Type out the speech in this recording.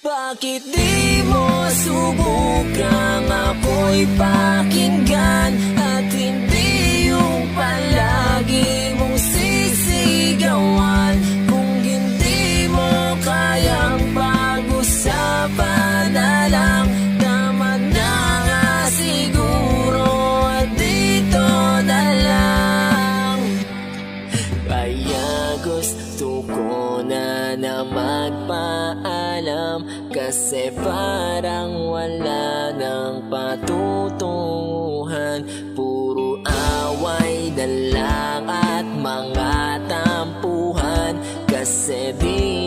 Bakit di mo subukang ako'y pakinggan at hindi yung palagi mong sisigawan? Kung hindi mo kayang pag-usapan na lang, tama na nga siguro at dito na lang. Kaya gusto ko na magpaalam, kasi parang wala nang patutunguhan. Puro away na lang at mga tampuhan, kasi di